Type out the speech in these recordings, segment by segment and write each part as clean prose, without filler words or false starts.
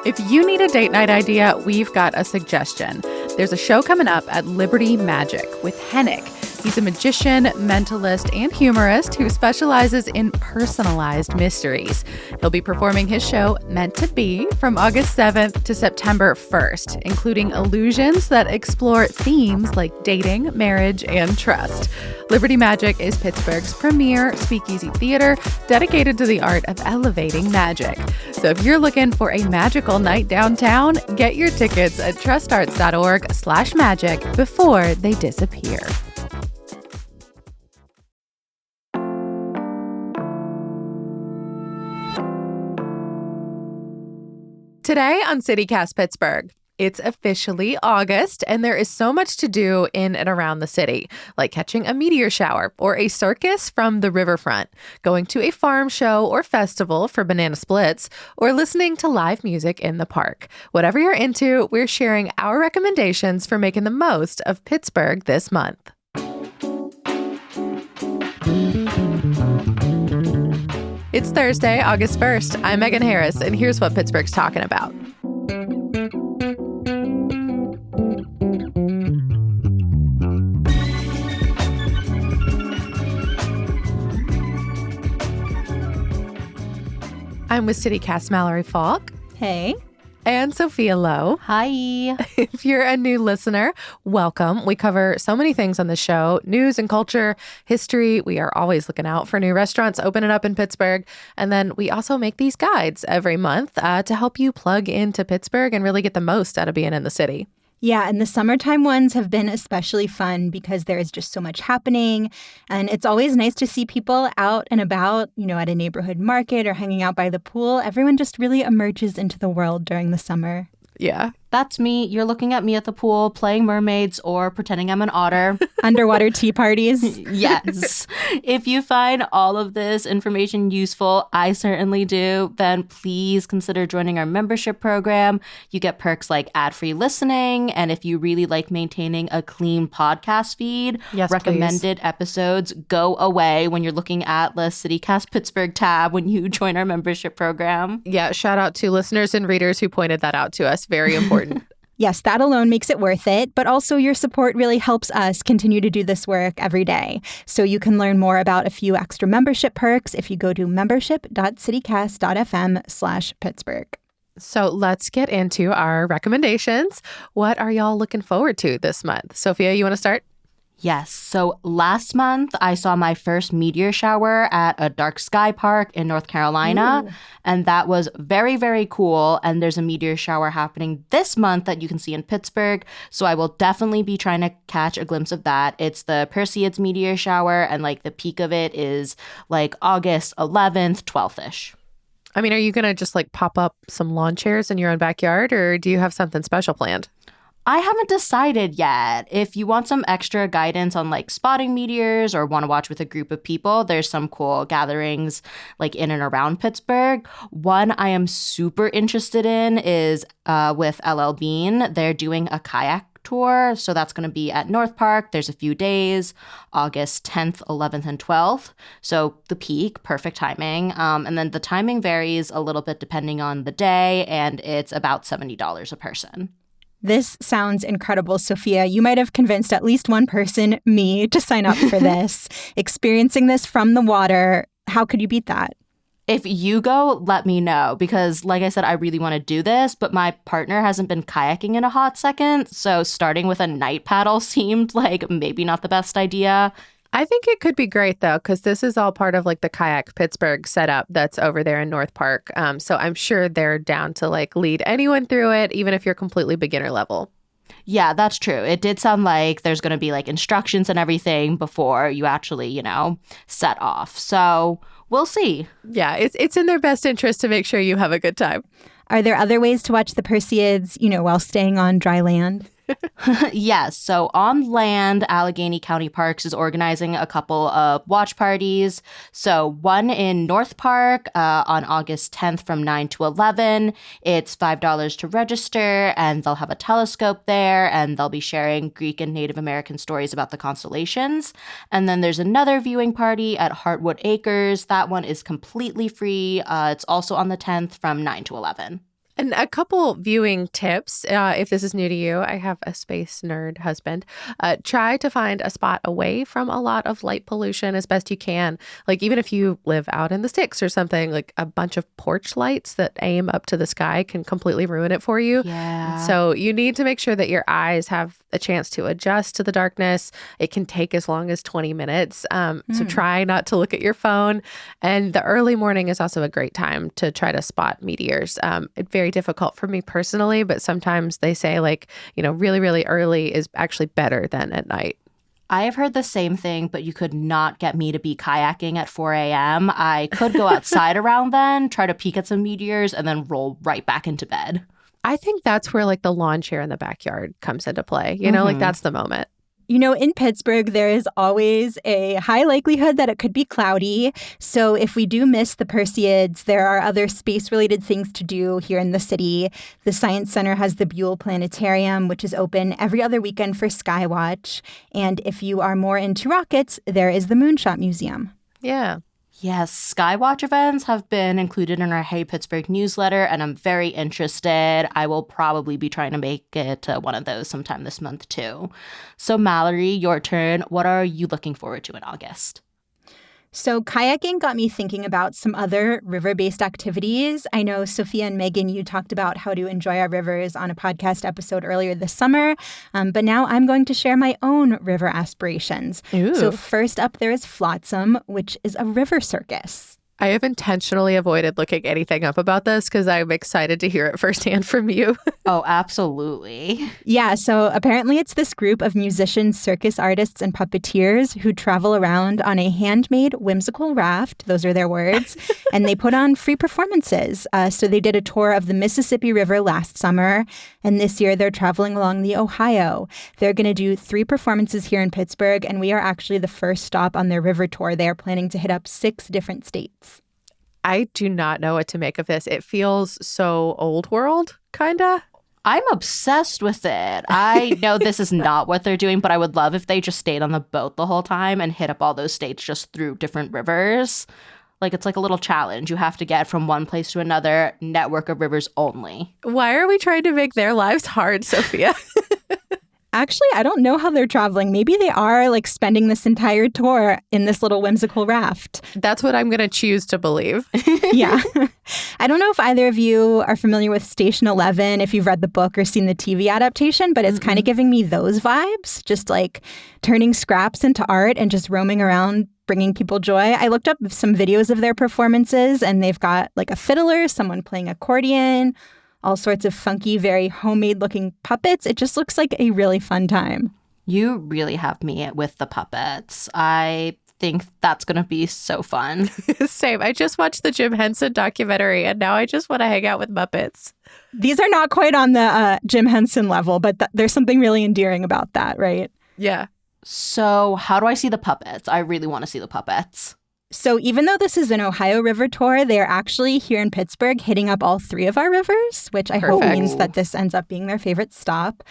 If you need a date night idea, we've got a suggestion. There's a show coming up at Liberty Magic with Hennick. He's a magician, mentalist, and humorist who specializes in personalized mysteries. He'll be performing his show, Meant to Be, from August 7th to September 1st, including illusions that explore themes like dating, marriage, and trust. Liberty Magic is Pittsburgh's premier speakeasy theater dedicated to the art of elevating magic. So if you're looking for a magical night downtown, get your tickets at trustarts.org/magic before they disappear. Today on CityCast Pittsburgh, it's officially August, and there is so much to do in and around the city, like catching a meteor shower or a circus from the riverfront, going to a farm show or festival for banana splits, or listening to live music in the park. Whatever you're into, we're sharing our recommendations for making the most of Pittsburgh this month. It's Thursday, August 1st. I'm Megan Harris, and here's what Pittsburgh's talking about. I'm with CityCast Mallory Falk. Hey. And Sophia Lowe. Hi. If you're a new listener, welcome. We cover so many things on the show: news and culture, history. We are always looking out for new restaurants opening up in Pittsburgh. And then we also make these guides every month to help you plug into Pittsburgh and really get the most out of being in the city. Yeah, and the summertime ones have been especially fun because there is just so much happening. And it's always nice to see people out and about, at a neighborhood market or hanging out by the pool. Everyone just really emerges into the world during the summer. Yeah. That's me. You're looking at me at the pool playing mermaids or pretending I'm an otter. Underwater tea parties. Yes. If you find all of this information useful, I certainly do, then please consider joining our membership program. You get perks like ad-free listening, and if you really like maintaining a clean podcast feed, yes, recommended please. Episodes go away when you're looking at the CityCast Pittsburgh tab when you join our membership program. Yeah, shout out to listeners and readers who pointed that out to us. Very important. Yes, that alone makes it worth it, but also your support really helps us continue to do this work every day. So you can learn more about a few extra membership perks if you go to membership.citycast.fm/Pittsburgh. So let's get into our recommendations. What are y'all looking forward to this month? Sophia, you want to start? Yes. So last month, I saw my first meteor shower at a dark sky park in North Carolina. Ooh. And that was very, very cool. And there's a meteor shower happening this month that you can see in Pittsburgh. So I will definitely be trying to catch a glimpse of that. It's the Perseids meteor shower. And the peak of it is August 11th, 12th-ish. I mean, are you going to just pop up some lawn chairs in your own backyard, or do you have something special planned? I haven't decided yet. If you want some extra guidance on spotting meteors or want to watch with a group of people, there's some cool gatherings in and around Pittsburgh. One I am super interested in is with LL Bean. They're doing a kayak tour. So that's going to be at North Park. There's a few days, August 10th, 11th, and 12th. So the peak, perfect timing. And then the timing varies a little bit depending on the day, and it's about $70 a person. This sounds incredible, Sophia. You might have convinced at least one person, me, to sign up for this. Experiencing this from the water, how could you beat that? If you go, let me know, because like I said, I really want to do this, but my partner hasn't been kayaking in a hot second, so starting with a night paddle seemed like maybe not the best idea. I think it could be great, though, because this is all part of the Kayak Pittsburgh setup that's over there in North Park. So I'm sure they're down to lead anyone through it, even if you're completely beginner level. Yeah, that's true. It did sound like there's going to be instructions and everything before you actually, set off. So we'll see. Yeah, it's in their best interest to make sure you have a good time. Are there other ways to watch the Perseids, while staying on dry land? Yes. So on land, Allegheny County Parks is organizing a couple of watch parties. So one in North Park on August 10th from 9 to 11. It's $5 to register, and they'll have a telescope there, and they'll be sharing Greek and Native American stories about the constellations. And then there's another viewing party at Heartwood Acres. That one is completely free. It's also on the 10th from 9 to 11. And a couple viewing tips, if this is new to you, I have a space nerd husband. Try to find a spot away from a lot of light pollution as best you can. Like even if you live out in the sticks or something, like a bunch of porch lights that aim up to the sky can completely ruin it for you. Yeah. So you need to make sure that your eyes have a chance to adjust to the darkness. It can take as long as 20 minutes. So try not to look at your phone. And the early morning is also a great time to try to spot meteors. It's very difficult for me personally, but sometimes they say really, really early is actually better than at night. I have heard the same thing, but you could not get me to be kayaking at 4 a.m. I could go outside around then, try to peek at some meteors, and then roll right back into bed. I think that's where the lawn chair in the backyard comes into play. That's the moment. In Pittsburgh, there is always a high likelihood that it could be cloudy. So if we do miss the Perseids, there are other space-related things to do here in the city. The Science Center has the Buell Planetarium, which is open every other weekend for Skywatch. And if you are more into rockets, there is the Moonshot Museum. Yeah. Yes, Skywatch events have been included in our Hey Pittsburgh newsletter, and I'm very interested. I will probably be trying to make it to one of those sometime this month, too. So, Mallory, your turn. What are you looking forward to in August? So kayaking got me thinking about some other river-based activities. I know Sophia and Megan, you talked about how to enjoy our rivers on a podcast episode earlier this summer, but now I'm going to share my own river aspirations. Ooh. So first up, there is Flotsam, which is a river circus. I have intentionally avoided looking anything up about this because I'm excited to hear it firsthand from you. Oh, absolutely. Yeah, so apparently it's this group of musicians, circus artists, and puppeteers who travel around on a handmade whimsical raft. Those are their words. And they put on free performances. So they did a tour of the Mississippi River last summer. And this year they're traveling along the Ohio. They're going to do 3 performances here in Pittsburgh. And we are actually the first stop on their river tour. They are planning to hit up 6 different states. I do not know what to make of this. It feels so old world, kind of. I'm obsessed with it. I know this is not what they're doing, but I would love if they just stayed on the boat the whole time and hit up all those states just through different rivers. It's like a little challenge. You have to get from one place to another, network of rivers only. Why are we trying to make their lives hard, Sophia? Actually, I don't know how they're traveling. Maybe they are spending this entire tour in this little whimsical raft. That's what I'm going to choose to believe. Yeah. I don't know if either of you are familiar with Station 11, if you've read the book or seen the TV adaptation, but it's kind of giving me those vibes, just turning scraps into art and just roaming around, bringing people joy. I looked up some videos of their performances, and they've got a fiddler, someone playing accordion, all sorts of funky, very homemade-looking puppets. It just looks like a really fun time. You really have me with the puppets. I think that's going to be so fun. Same. I just watched the Jim Henson documentary, and now I just want to hang out with Muppets. These are not quite on the Jim Henson level, but there's something really endearing about that, right? Yeah. So how do I see the puppets? I really want to see the puppets. So even though this is an Ohio river tour, they are actually here in Pittsburgh hitting up all 3 of our rivers, which I hope means that this ends up being their favorite stop.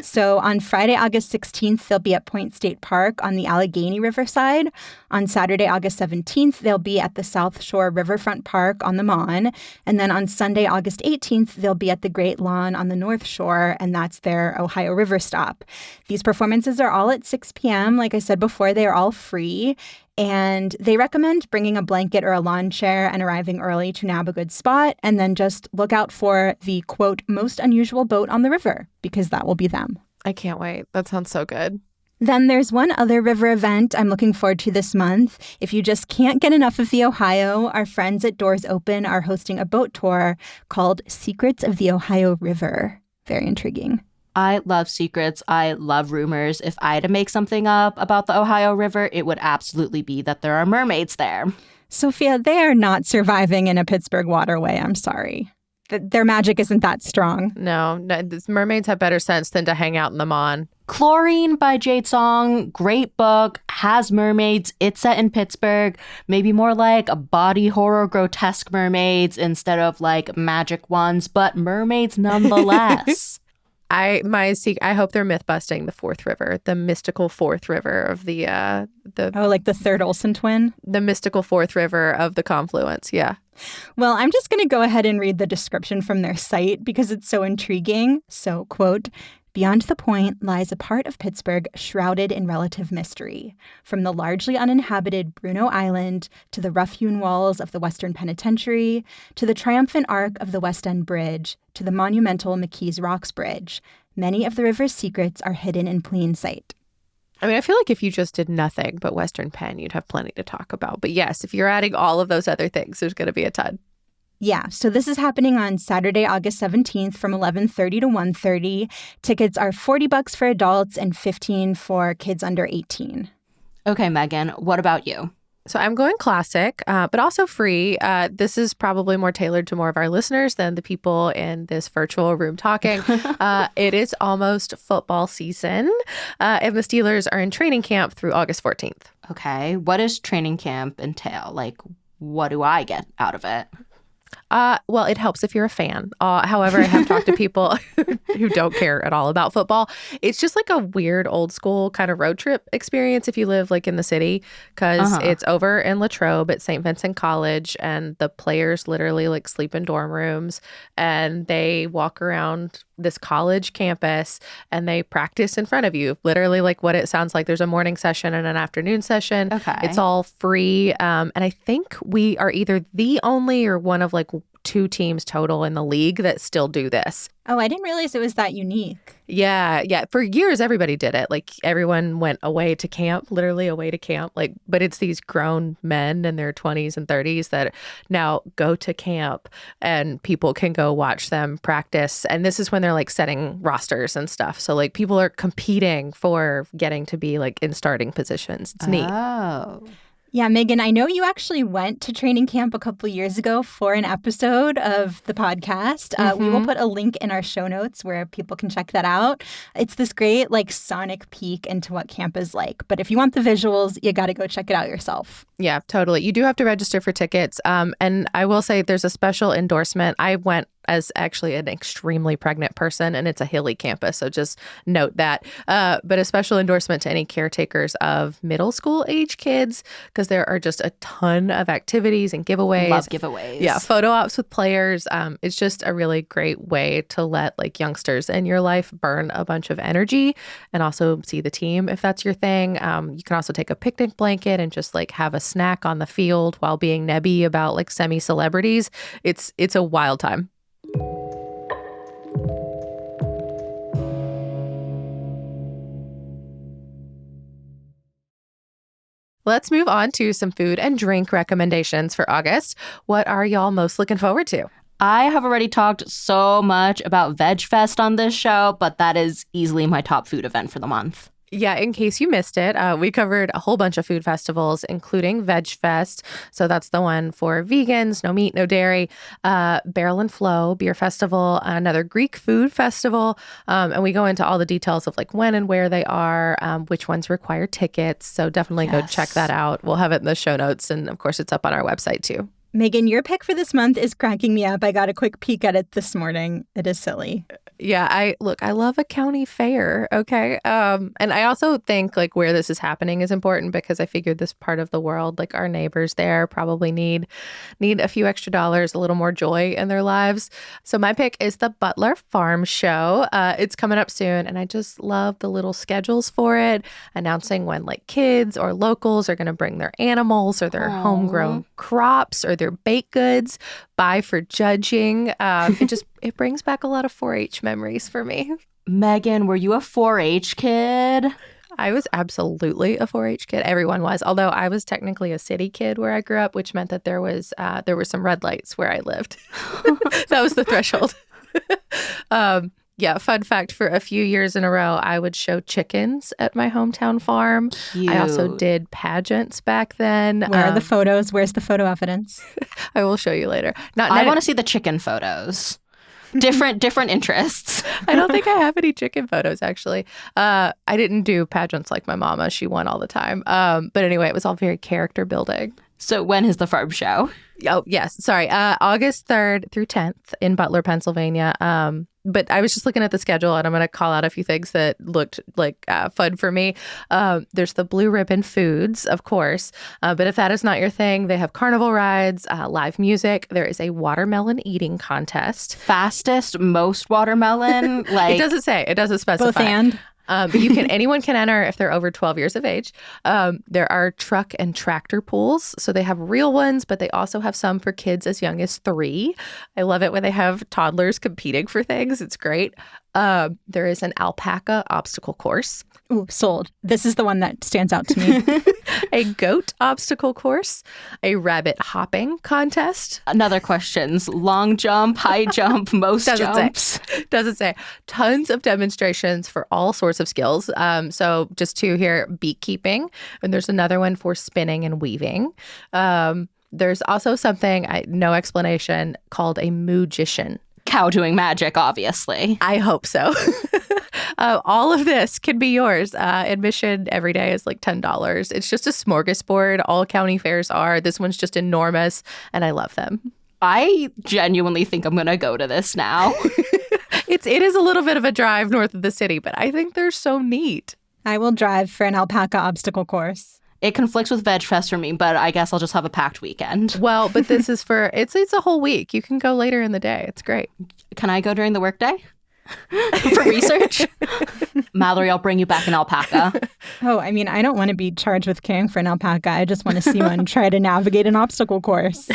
So on Friday, August 16th, they'll be at Point State Park on the Allegheny Riverside. On Saturday, August 17th, they'll be at the South Shore Riverfront Park on the Mon. And then on Sunday, August 18th, they'll be at the Great Lawn on the North Shore, and that's their Ohio River stop. These performances are all at 6 p.m. Like I said before, they are all free. And they recommend bringing a blanket or a lawn chair and arriving early to nab a good spot. And then just look out for the, quote, most unusual boat on the river, because that will be them. I can't wait. That sounds so good. Then there's one other river event I'm looking forward to this month. If you just can't get enough of the Ohio, our friends at Doors Open are hosting a boat tour called Secrets of the Ohio River. Very intriguing. I love secrets. I love rumors. If I had to make something up about the Ohio River, it would absolutely be that there are mermaids there. Sophia, they are not surviving in a Pittsburgh waterway. I'm sorry. Their magic isn't that strong. No, mermaids have better sense than to hang out in the Mon. Chlorine by Jade Song, great book, has mermaids. It's set in Pittsburgh. Maybe more like a body horror grotesque mermaids instead of magic ones, but mermaids nonetheless. I hope they're myth busting the fourth river, the mystical fourth river of the like the third Olsen twin? The mystical fourth river of the confluence. Yeah. Well, I'm just going to go ahead and read the description from their site because it's so intriguing. So, quote, "Beyond the point lies a part of Pittsburgh shrouded in relative mystery. From the largely uninhabited Bruno Island to the rough-hewn walls of the Western Penitentiary to the triumphant arc of the West End Bridge to the monumental McKees Rocks Bridge, many of the river's secrets are hidden in plain sight." I mean, I feel like if you just did nothing but Western Penn, you'd have plenty to talk about. But yes, if you're adding all of those other things, there's going to be a ton. Yeah, so this is happening on Saturday, August 17th from 11:30 to 1:30. Tickets are $40 for adults and $15 for kids under 18. Okay, Megan, what about you? So I'm going classic, but also free. This is probably more tailored to more of our listeners than the people in this virtual room talking. It is almost football season, and the Steelers are in training camp through August 14th. Okay, what does training camp entail? Like, what do I get out of it? Well, it helps if you're a fan. However, I have talked to people who don't care at all about football. It's just like a weird old school kind of road trip experience if you live like in the city, because it's over in Latrobe at St. Vincent College, and the players literally like sleep in dorm rooms, and they walk around this college campus and they practice in front of you, literally like what it sounds like. There's a morning session and an afternoon session. Okay. It's all free. And I think we are either the only or one of like 2 teams total in the league that still do this. Oh, I didn't realize it was that unique. Yeah. For years, everybody did it. Like everyone went away to camp, literally away to camp. Like, but it's these grown men in their 20s and 30s that now go to camp and people can go watch them practice. And this is when they're like setting rosters and stuff. So like people are competing for getting to be like in starting positions. It's neat. Oh. Yeah, Megan, I know you actually went to training camp a couple years ago for an episode of the podcast. We will put a link in our show notes where people can check that out. It's this great like sonic peek into what camp is like. But if you want the visuals, you got to go check it out yourself. Yeah, totally. You do have to register for tickets. And I will say there's a special endorsement. I went as actually an extremely pregnant person, and it's a hilly campus, so just note that. But a special endorsement to any caretakers of middle school age kids, because there are just a ton of activities and giveaways. Love giveaways. Yeah, photo ops with players. It's just a really great way to let like youngsters in your life burn a bunch of energy and also see the team if that's your thing. You can also take a picnic blanket and just like have a snack on the field while being nebby about like semi-celebrities. It's a wild time. Let's move on to some food and drink recommendations for August. What are y'all most looking forward to? I have already talked so much about Veg Fest on this show, but that is easily my top food event for the month. Yeah, in case you missed it, we covered a whole bunch of food festivals, including Veg Fest. So that's the one for vegans, no meat, no dairy. Barrel and Flow Beer Festival, another Greek food festival. And we go into all the details of like when and where they are, which ones require tickets. So definitely go check that out. We'll have it in the show notes. And of course, it's up on our website too. Megan, your pick for this month is cracking me up. I got a quick peek at it this morning. It is silly. Yeah, I love a county fair, okay? And I also think like where this is happening is important because I figured this part of the world, like our neighbors there probably need a few extra dollars, a little more joy in their lives. So my pick is the Butler Farm Show. It's coming up soon, and I just love the little schedules for it, announcing when like kids or locals are going to bring their animals or their homegrown crops or their baked goods by for judging. It brings back a lot of 4-H memories for me. Megan, were you a 4-H kid? I was absolutely a 4-H kid. Everyone was, although I was technically a city kid where I grew up, which meant that there were some red lights where I lived. That was the threshold. Yeah, fun fact, for a few years in a row, I would show chickens at my hometown farm. Cute. I also did pageants back then. Where are the photos? Where's the photo evidence? I will show you later. I want to see the chicken photos. Different interests. I don't think I have any chicken photos, actually. I didn't do pageants like my mama. She won all the time. But anyway, it was all very character building. So when is the farm show? Oh, yes. Sorry. August 3rd through 10th in Butler, Pennsylvania. But I was just looking at the schedule, and I'm going to call out a few things that looked like fun for me. There's the Blue Ribbon Foods, of course. But if that is not your thing, they have carnival rides, live music. There is a watermelon eating contest. Fastest, most watermelon. Like It doesn't say. It doesn't specify. Both and. But anyone can enter if they're over 12 years of age. There are truck and tractor pools. So they have real ones, but they also have some for kids as young as 3. I love it when they have toddlers competing for things. It's great. There is an alpaca obstacle course. Ooh, sold. This is the one that stands out to me. A goat obstacle course, a rabbit hopping contest. Another questions. Long jump, high jump, most Doesn't jumps. say. Doesn't say. Tons of demonstrations for all sorts of skills. So just 2 here, beekeeping. And there's another one for spinning and weaving. There's also something, no explanation, called a magician. Cow doing magic, obviously. I hope so. All of this can be yours. Admission every day is like $10. It's just a smorgasbord. All county fairs are. This one's just enormous, and I love them. I genuinely think I'm going to go to this now. It is a little bit of a drive north of the city, but I think they're so neat. I will drive for an alpaca obstacle course. It conflicts with Veg Fest for me, but I guess I'll just have a packed weekend. Well, but this is it's a whole week. You can go later in the day. It's great. Can I go during the workday? For research? Mallory, I'll bring you back an alpaca. Oh, I mean, I don't want to be charged with caring for an alpaca. I just want to see one try to navigate an obstacle course.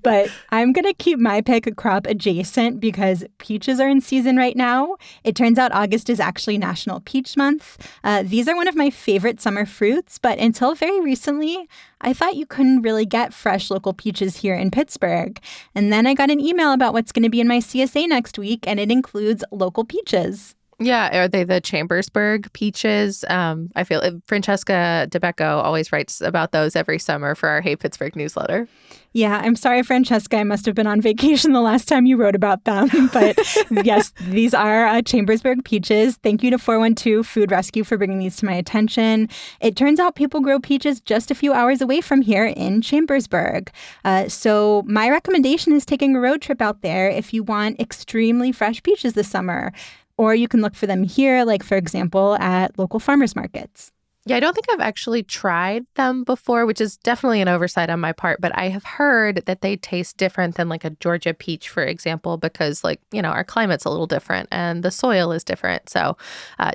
But I'm going to keep my pick crop adjacent because peaches are in season right now. It turns out August is actually National Peach Month. These are one of my favorite summer fruits, but until very recently, I thought you couldn't really get fresh local peaches here in Pittsburgh. And then I got an email about what's going to be in my CSA next week, and it includes local peaches. Yeah, are they the Chambersburg peaches? I feel Francesca DeBecco always writes about those every summer for our Hey Pittsburgh newsletter. Yeah, I'm sorry, Francesca. I must have been on vacation the last time you wrote about them. But yes, these are Chambersburg peaches. Thank you to 412 Food Rescue for bringing these to my attention. It turns out people grow peaches just a few hours away from here in Chambersburg. So my recommendation is taking a road trip out there if you want extremely fresh peaches this summer. Or you can look for them here, like, for example, at local farmers markets. Yeah, I don't think I've actually tried them before, which is definitely an oversight on my part. But I have heard that they taste different than like a Georgia peach, for example, because our climate's a little different and the soil is different. So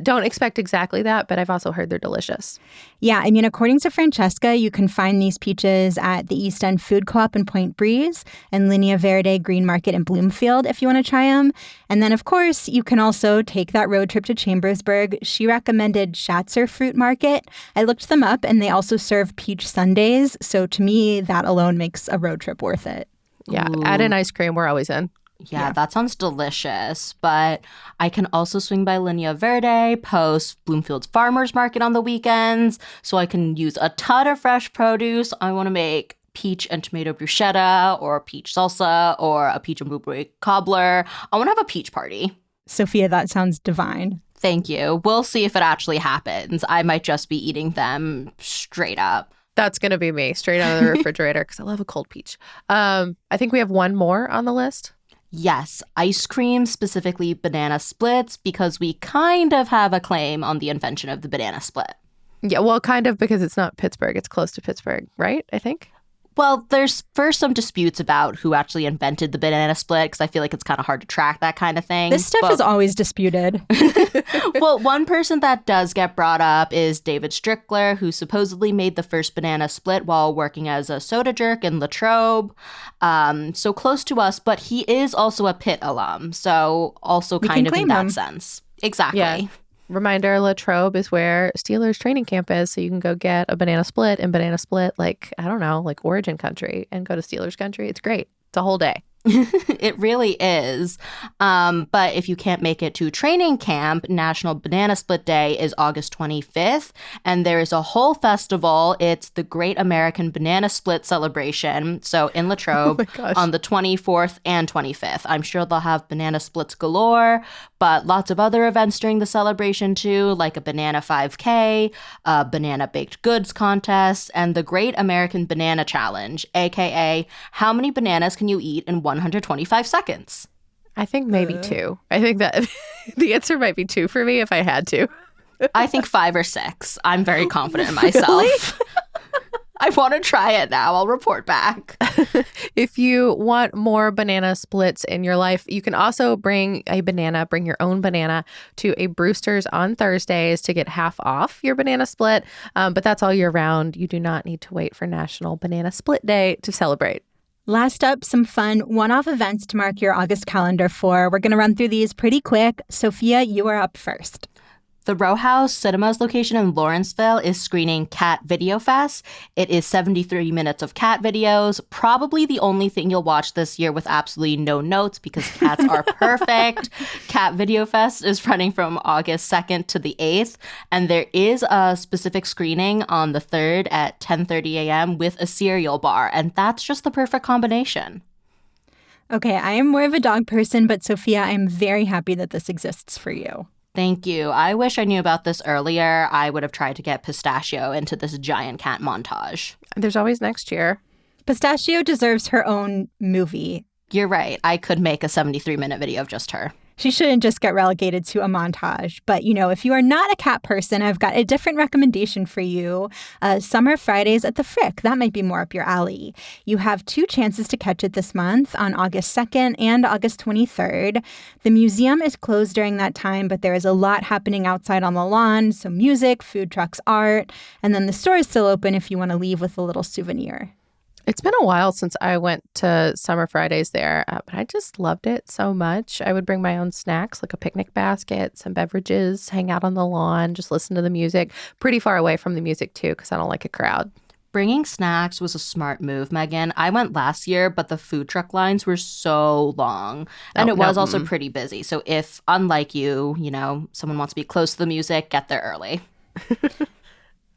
don't expect exactly that. But I've also heard they're delicious. Yeah, I mean, according to Francesca, you can find these peaches at the East End Food Co-op in Point Breeze and Linea Verde Green Market in Bloomfield if you want to try them. And then, of course, you can also take that road trip to Chambersburg. She recommended Schatzer Fruit Market. I looked them up, and they also serve peach sundaes. So to me, that alone makes a road trip worth it. Yeah, Ooh. add in ice cream. We're always in. Yeah, that sounds delicious. But I can also swing by Linea Verde, post Bloomfield's Farmers Market on the weekends, so I can use a ton of fresh produce. I want to make peach and tomato bruschetta or peach salsa or a peach and blueberry cobbler. I want to have a peach party. Sophia, that sounds divine. Thank you. We'll see if it actually happens. I might just be eating them straight up. That's going to be me, straight out of the refrigerator, because I love a cold peach. I think we have one more on the list. Yes, ice cream, specifically banana splits, because we kind of have a claim on the invention of the banana split. Yeah, well, kind of, because it's not Pittsburgh. It's close to Pittsburgh, right? I think. Well, there's first some disputes about who actually invented the banana split, because I feel like it's kind of hard to track that kind of thing. This stuff is always disputed. Well, one person that does get brought up is David Strickler, who supposedly made the first banana split while working as a soda jerk in Latrobe. So close to us, but he is also a Pitt alum, so also We kind can of in claim that him. sense. Exactly. Yeah. Reminder, Latrobe is where Steelers training camp is, so you can go get a banana split and banana split, like Origin country and go to Steelers country. It's great. It's a whole day. It really is. But if you can't make it to training camp, National Banana Split Day is August 25th, and there is a whole festival. It's the Great American Banana Split Celebration. So in Latrobe on the 24th and 25th. I'm sure they'll have banana splits galore, but lots of other events during the celebration too, like a banana 5K, a banana baked goods contest, and the Great American Banana Challenge, aka how many bananas can you eat in 125 seconds? I think maybe 2. I think that the answer might be 2 for me if I had to. I think 5 or 6. I'm very confident in myself. Really? I want to try it now. I'll report back. If you want more banana splits in your life, you can also bring your own banana to a Brewster's on Thursdays to get half off your banana split. But that's all year round. You do not need to wait for National Banana Split Day to celebrate. Last up, some fun one-off events to mark your August calendar for. We're going to run through these pretty quick. Sophia, you are up first. The Row House Cinemas location in Lawrenceville is screening Cat Video Fest. It is 73 minutes of cat videos, probably the only thing you'll watch this year with absolutely no notes because cats are perfect. Cat Video Fest is running from August 2nd to the 8th, and there is a specific screening on the 3rd at 10:30 a.m. with a cereal bar, and that's just the perfect combination. Okay, I am more of a dog person, but Sophia, I'm very happy that this exists for you. Thank you. I wish I knew about this earlier. I would have tried to get Pistachio into this giant cat montage. There's always next year. Pistachio deserves her own movie. You're right. I could make a 73-minute video of just her. She shouldn't just get relegated to a montage. But, if you are not a cat person, I've got a different recommendation for you. Summer Fridays at the Frick. That might be more up your alley. You have 2 chances to catch it this month on August 2nd and August 23rd. The museum is closed during that time, but there is a lot happening outside on the lawn. So music, food trucks, art. And then the store is still open if you want to leave with a little souvenir. It's been a while since I went to Summer Fridays there, but I just loved it so much. I would bring my own snacks, like a picnic basket, some beverages, hang out on the lawn, just listen to the music. Pretty far away from the music, too, because I don't like a crowd. Bringing snacks was a smart move, Megan. I went last year, but the food truck lines were so long. And it was also pretty busy. So if, unlike you, someone wants to be close to the music, get there early.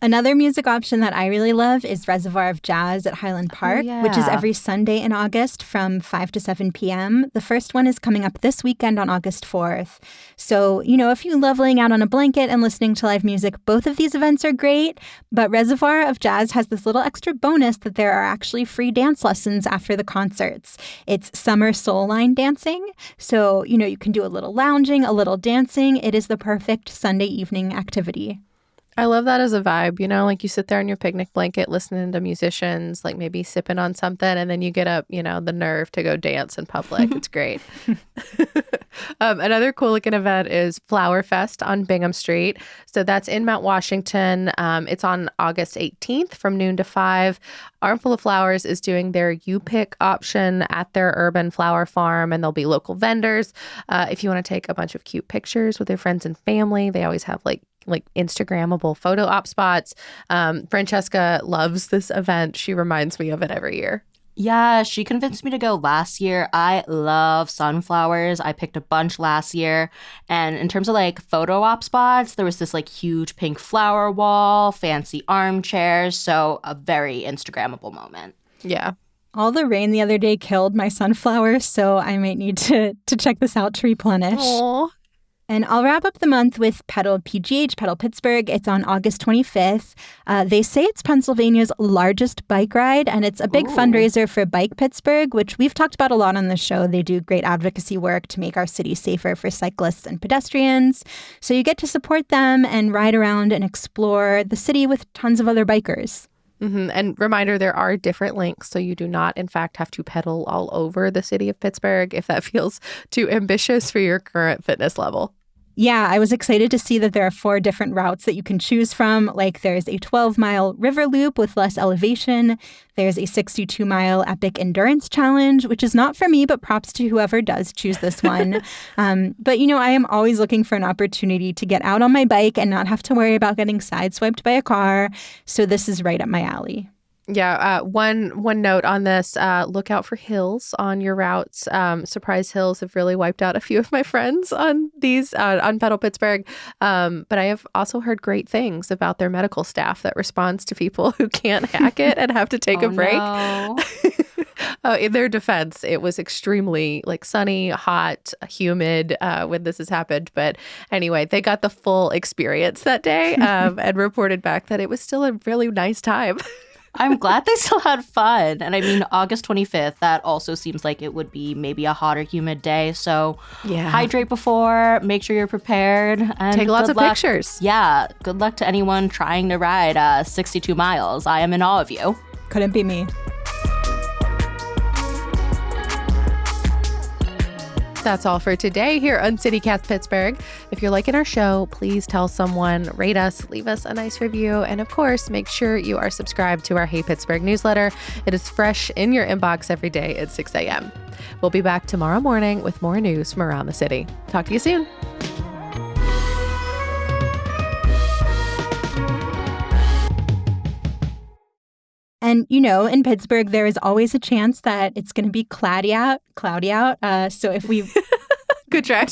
Another music option that I really love is Reservoir of Jazz at Highland Park, which is every Sunday in August from 5 to 7 p.m. The first one is coming up this weekend on August 4th. So, if you love laying out on a blanket and listening to live music, both of these events are great. But Reservoir of Jazz has this little extra bonus that there are actually free dance lessons after the concerts. It's summer soul line dancing. So, you can do a little lounging, a little dancing. It is the perfect Sunday evening activity. I love that as a vibe, like you sit there on your picnic blanket listening to musicians, like maybe sipping on something, and then you get up, the nerve to go dance in public. It's great. Another cool looking event is Flower Fest on Bingham Street. So that's in Mount Washington. It's on August 18th from noon to 5. Armful of Flowers is doing their You Pick option at their urban flower farm, and there'll be local vendors. If you want to take a bunch of cute pictures with your friends and family, they always have like Instagrammable photo op spots. Francesca loves this event. She reminds me of it every year. Yeah, she convinced me to go last year. I love sunflowers. I picked a bunch last year. And in terms of photo op spots, there was this huge pink flower wall, fancy armchairs. So a very Instagrammable moment. Yeah. All the rain the other day killed my sunflowers, so I might need to check this out to replenish. Aww. And I'll wrap up the month with Pedal PGH, Pedal Pittsburgh. It's on August 25th. They say it's Pennsylvania's largest bike ride, and it's a big fundraiser for Bike Pittsburgh, which we've talked about a lot on the show. They do great advocacy work to make our city safer for cyclists and pedestrians. So you get to support them and ride around and explore the city with tons of other bikers. Mm-hmm. And reminder, there are different links, so you do not, in fact, have to pedal all over the city of Pittsburgh if that feels too ambitious for your current fitness level. Yeah, I was excited to see that there are 4 different routes that you can choose from. There's a 12-mile river loop with less elevation. There's a 62-mile epic endurance challenge, which is not for me, but props to whoever does choose this one. But, I am always looking for an opportunity to get out on my bike and not have to worry about getting sideswiped by a car. So this is right up my alley. Yeah. One note on this, look out for hills on your routes. Surprise hills have really wiped out a few of my friends on these, on Pedal Pittsburgh. But I have also heard great things about their medical staff that responds to people who can't hack it and have to take a break. No. In their defense, it was extremely sunny, hot, humid when this has happened. But anyway, they got the full experience that day and reported back that it was still a really nice time. I'm glad they still had fun. And I mean, August 25th, that also seems like it would be maybe a hot or humid day. So hydrate before, make sure you're prepared. And take lots of luck. pictures. Yeah. Good luck to anyone trying to ride 62 miles. I am in awe of you. Couldn't be me. That's all for today here on CityCast Pittsburgh. If you're liking our show, please tell someone, rate us, leave us a nice review, and of course, make sure you are subscribed to our Hey Pittsburgh newsletter. It is fresh in your inbox every day at 6 a.m. We'll be back tomorrow morning with more news from around the city. Talk to you soon. And, in Pittsburgh, there is always a chance that it's going to be cloudy out. So if we Good try.